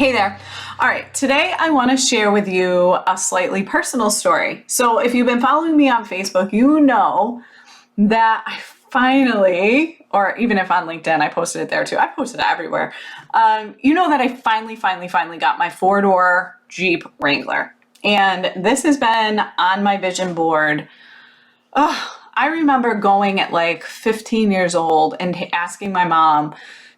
Hey there. All right, today I want to share with you a slightly personal story. So if you've been following me on Facebook, you know that I finally, or even if on LinkedIn, I posted it there too. I posted it everywhere. You know that I finally got my four-door Jeep Wrangler. And this has been on my vision board. I remember going at like 15 years old and asking my mom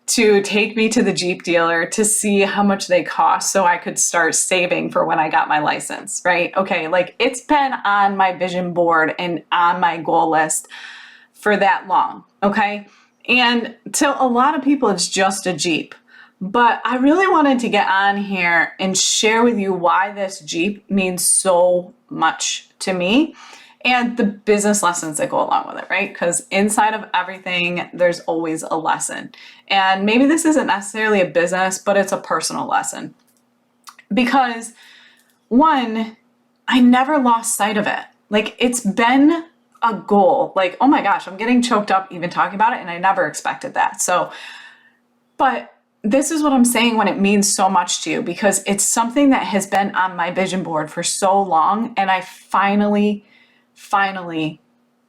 to take me to the Jeep dealer to see how much they cost so I could start saving for when I got my license, right? Okay, like it's been on my vision board and on my goal list for that long, okay? And to a lot of people, it's just a Jeep. But I really wanted to get on here and share with you why this Jeep means so much to me and the business lessons that go along with it, right? Because inside of everything, there's always a lesson. And maybe this isn't necessarily a business, but it's a personal lesson. Because one, I never lost sight of it. Like it's been a goal. Like, oh my gosh, I'm getting choked up even talking about it, and I never expected that. So, but this is what I'm saying when it means so much to you, because it's something that has been on my vision board for so long, and I finally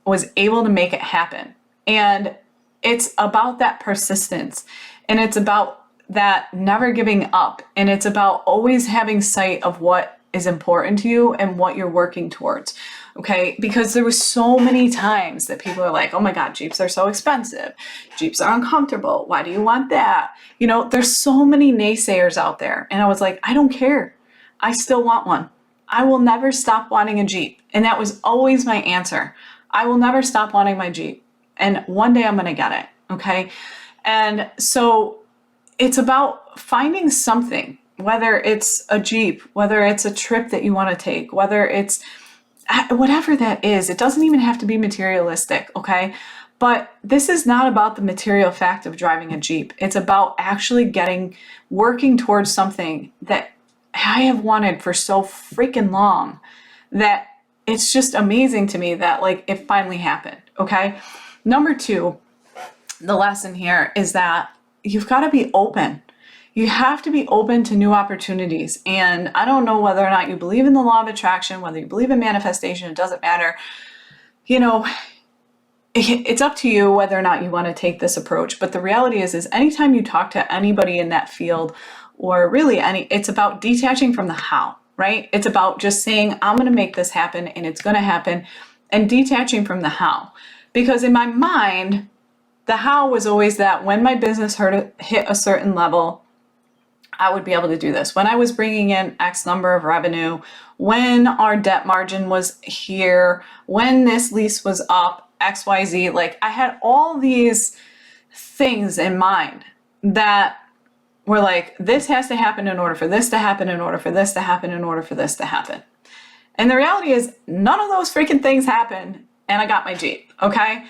was able to make it happen. And it's about that persistence, and it's about that never giving up, and it's about always having sight of what is important to you and what you're working towards. Okay, because there was so many times that people are like, oh my God, Jeeps are so expensive. Jeeps are uncomfortable. Why do you want that? You know, there's so many naysayers out there. And I was like, I don't care. I still want one. I will never stop wanting a Jeep. And that was always my answer. I will never stop wanting my Jeep. And one day I'm going to get it. Okay. And so it's about finding something, whether it's a Jeep, whether it's a trip that you want to take, whether it's whatever that is. It doesn't even have to be materialistic. Okay. But this is not about the material fact of driving a Jeep. It's about actually working towards something that I have wanted for so freaking long that it's just amazing to me that like it finally happened. Okay. Number two, the lesson here is that you've got to be open. You have to be open to new opportunities. And I don't know whether or not you believe in the law of attraction, whether you believe in manifestation, it doesn't matter. You know, it's up to you whether or not you want to take this approach. But the reality is anytime you talk to anybody in that field, or really it's about detaching from the how, right? It's about just saying, I'm going to make this happen and it's going to happen, and detaching from the how. Because in my mind, the how was always that when my business hit a certain level, I would be able to do this. When I was bringing in X number of revenue, when our debt margin was here, when this lease was up, XYZ, like I had all these things in mind that were like, this has to happen in order for this to happen, in order for this to happen, in order for this to happen. And the reality is none of those freaking things happened, and I got my Jeep, okay?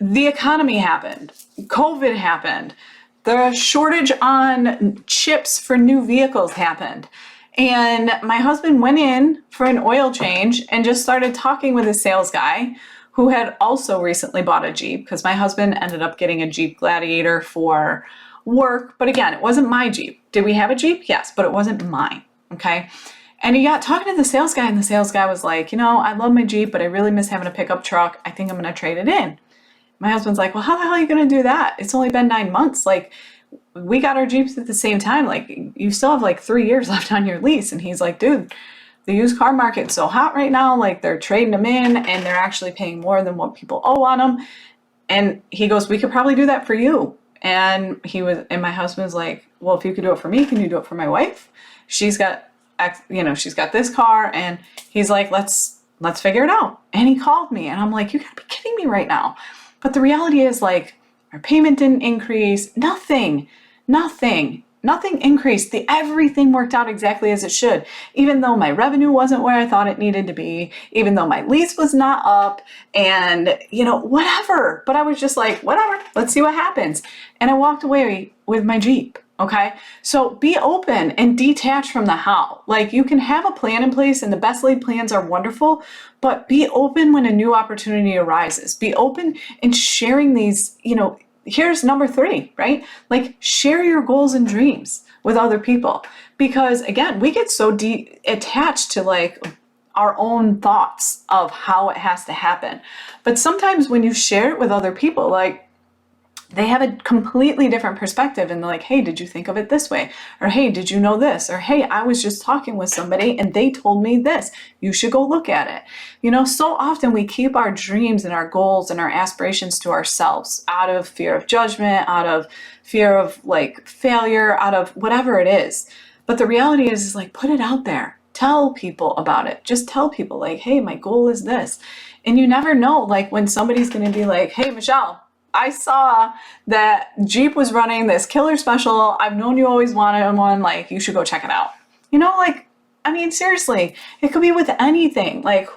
The economy happened. COVID happened. The shortage on chips for new vehicles happened. And my husband went in for an oil change and just started talking with a sales guy who had also recently bought a Jeep, because my husband ended up getting a Jeep Gladiator for work. But again, it wasn't my Jeep. Did we have a Jeep? Yes, but it wasn't mine. Okay. And he got talking to the sales guy, and the sales guy was like, you know, I love my Jeep, but I really miss having a pickup truck. I think I'm going to trade it in. My husband's like, well, how the hell are you going to do that? It's only been 9 months. Like, we got our Jeeps at the same time. Like, you still have like 3 years left on your lease. And he's like, dude, the used car market's so hot right now. Like, they're trading them in and they're actually paying more than what people owe on them. And he goes, we could probably do that for you. And my husband was like, well, if you could do it for me, can you do it for my wife? She's got this car. And he's like, let's figure it out. And he called me and I'm like, you gotta be kidding me right now. But the reality is, like, our payment didn't increase. Nothing increased. Everything worked out exactly as it should. Even though my revenue wasn't where I thought it needed to be, even though my lease was not up, and, you know, whatever. But I was just like, whatever, let's see what happens. And I walked away with my Jeep. Okay. So be open and detach from the how. Like, you can have a plan in place, and the best laid plans are wonderful, but be open when a new opportunity arises. Be open in sharing these, you know, here's number 3, right? Like, share your goals and dreams with other people, because again, we get so attached to like our own thoughts of how it has to happen. But sometimes when you share it with other people, like, they have a completely different perspective, and they're like, hey, did you think of it this way? Or hey, did you know this? Or hey, I was just talking with somebody and they told me this. You should go look at it. You know, so often we keep our dreams and our goals and our aspirations to ourselves out of fear of judgment, out of fear of like failure, out of whatever it is. But the reality is like, put it out there. Tell people about it. Just tell people like, hey, my goal is this. And you never know, like, when somebody's going to be like, hey, Michelle, I saw that Jeep was running this killer special. I've known you always wanted one. Like, you should go check it out. You know, like, I mean, seriously, it could be with anything. Like,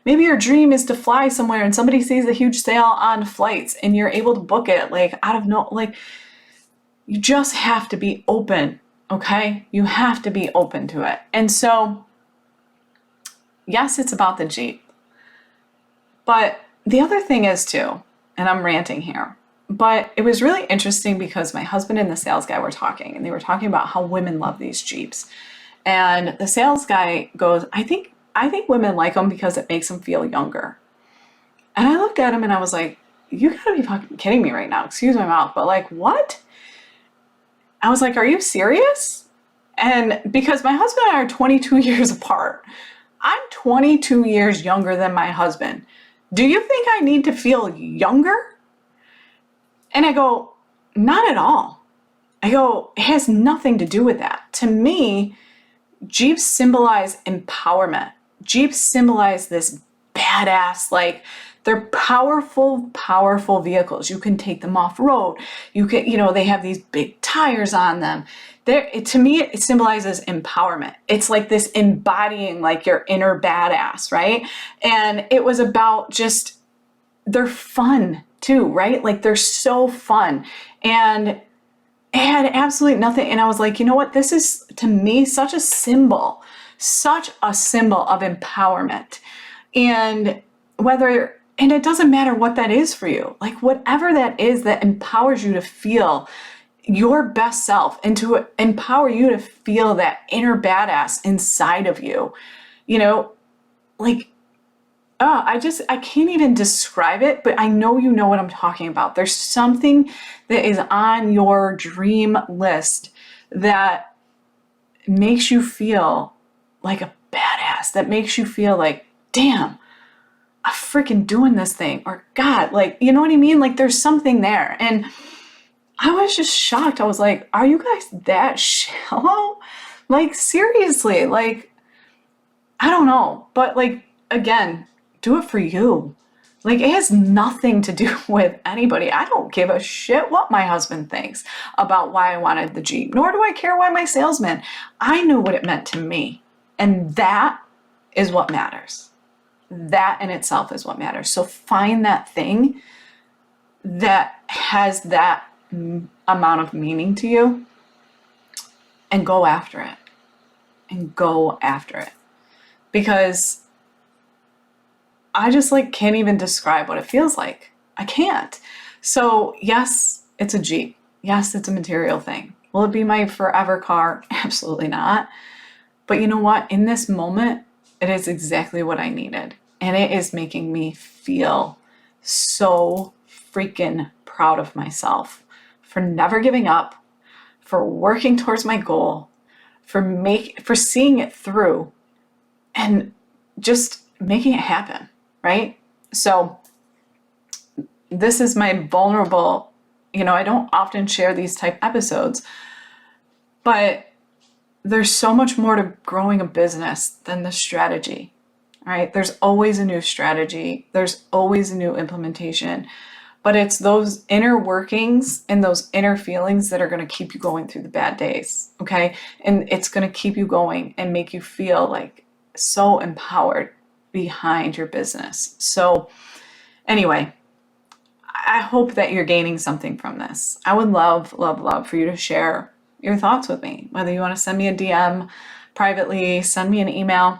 maybe your dream is to fly somewhere and somebody sees a huge sale on flights and you're able to book it, like, you just have to be open, okay? You have to be open to it. And so, yes, it's about the Jeep. But the other thing is too, and I'm ranting here, but it was really interesting because my husband and the sales guy were talking, and they were talking about how women love these Jeeps. And the sales guy goes, I think women like them because it makes them feel younger. And I looked at him and I was like, you gotta be fucking kidding me right now. Excuse my mouth, but like, what? I was like, are you serious? And because my husband and I are 22 years apart, I'm 22 years younger than my husband. Do you think I need to feel younger? And I go, not at all. I go, it has nothing to do with that. To me, Jeeps symbolize empowerment. Jeeps symbolize this badass, like, they're powerful, powerful vehicles. You can take them off road. You can, they have these big tires on them. To me, it symbolizes empowerment. It's like this embodying like your inner badass, right? And it was about just, they're fun too, right? Like, they're so fun. And it had absolutely nothing. And I was like, you know what? This is, to me, such a symbol of empowerment. And it doesn't matter what that is for you. Like, whatever that is that empowers you to feel your best self and to empower you to feel that inner badass inside of you, like, I can't even describe it, but I know you know what I'm talking about. There's something that is on your dream list that makes you feel like a badass, that makes you feel like, damn, I'm freaking doing this thing, or God, like, you know what I mean? Like, there's something there. And I was just shocked. I was like, are you guys that shallow? Like, seriously, like, I don't know. But like, again, do it for you. Like, it has nothing to do with anybody. I don't give a shit what my husband thinks about why I wanted the Jeep, nor do I care why my salesman. I knew what it meant to me. And that is what matters. That in itself is what matters. So find that thing that has that amount of meaning to you and go after it. Because I just can't even describe what it feels like. I can't. So yes, it's a Jeep. Yes, it's a material thing. Will it be my forever car? Absolutely not. But you know what? In this moment, it is exactly what I needed. And it is making me feel so freaking proud of myself for never giving up, for working towards my goal, for seeing it through and just making it happen, right? So this is my vulnerable, I don't often share these type episodes, but there's so much more to growing a business than the strategy, right? There's always a new strategy. There's always a new implementation, but it's those inner workings and those inner feelings that are going to keep you going through the bad days. Okay. And it's going to keep you going and make you feel like so empowered behind your business. So anyway, I hope that you're gaining something from this. I would love, love, love for you to share your thoughts with me, whether you want to send me a DM privately, send me an email.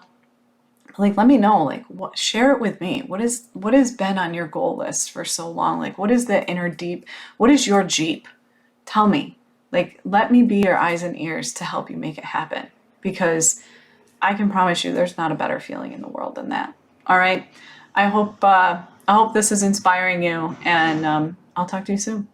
like, let me know, like, what, share it with me. What has been on your goal list for so long? Like, what is the inner deep? What is your Jeep? Tell me. Like, let me be your eyes and ears to help you make it happen, because I can promise you there's not a better feeling in the world than that. All right. I hope this is inspiring you, and I'll talk to you soon.